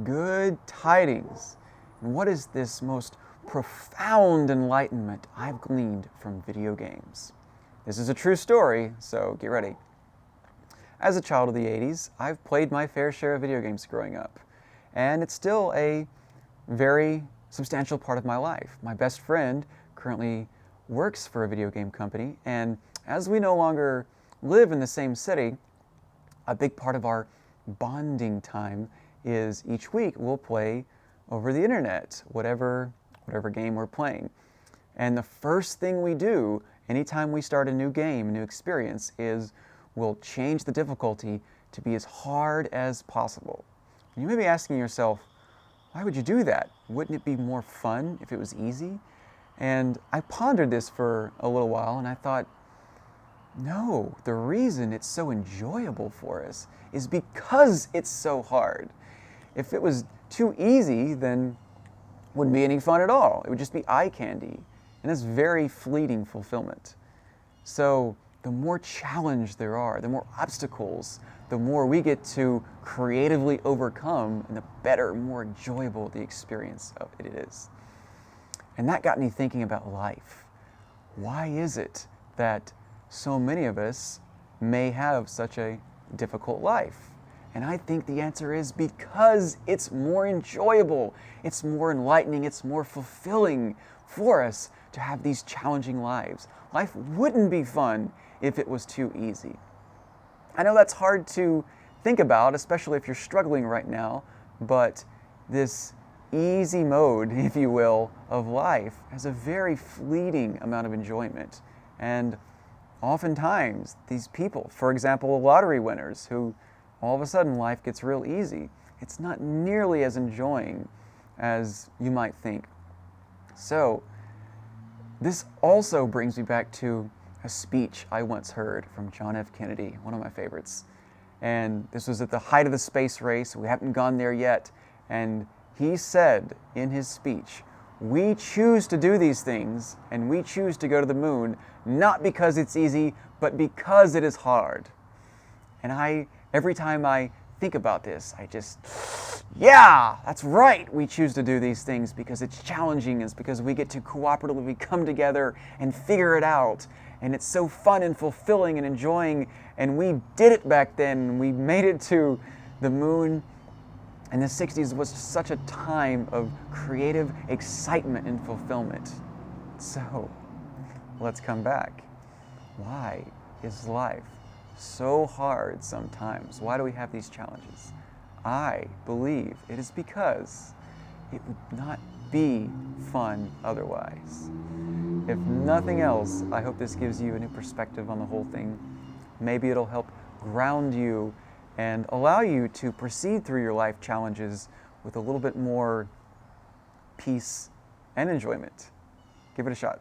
Good tidings. And what is this most profound enlightenment I've gleaned from video games? This is a true story, so get ready. As a child of the 80s, I've played my fair share of video games growing up, and it's still a very substantial part of my life. My best friend currently works for a video game company, and as we no longer live in the same city, a big part of our bonding time is each week we'll play over the internet, whatever game we're playing. And the first thing we do anytime we start a new game, a new experience, is we'll change the difficulty to be as hard as possible. You may be asking yourself, why would you do that? Wouldn't it be more fun if it was easy? And I pondered this for a little while, and I thought, no, the reason it's so enjoyable for us is because it's so hard. If it was too easy, then it wouldn't be any fun at all. It would just be eye candy, and it's very fleeting fulfillment. So the more challenge there are, the more obstacles, the more we get to creatively overcome, and the better, more enjoyable the experience of it is. And that got me thinking about life. Why is it that so many of us may have such a difficult life? And I think the answer is because it's more enjoyable, it's more enlightening, it's more fulfilling for us to have these challenging lives. Life wouldn't be fun if it was too easy. I know that's hard to think about, especially if you're struggling right now, but this easy mode, if you will, of life has a very fleeting amount of enjoyment. And oftentimes, these people, for example, lottery winners who all of a sudden life gets real easy, it's not nearly as enjoying as you might think. So, this also brings me back to a speech I once heard from John F. Kennedy, one of my favorites. And this was at the height of the space race. We haven't gone there yet. And he said in his speech, "We choose to do these things, and we choose to go to the moon, not because it's easy, but because it is hard." And every time I think about this, I just, yeah, that's right. We choose to do these things because it's challenging. It's because we get to cooperatively come together and figure it out. And it's so fun and fulfilling and enjoying. And we did it back then. We made it to the moon. And the 60s was such a time of creative excitement and fulfillment. So, let's come back. Why is life so hard sometimes? Why do we have these challenges? I believe it is because it would not be fun otherwise. If nothing else, I hope this gives you a new perspective on the whole thing. Maybe it'll help ground you and allow you to proceed through your life challenges with a little bit more peace and enjoyment. Give it a shot.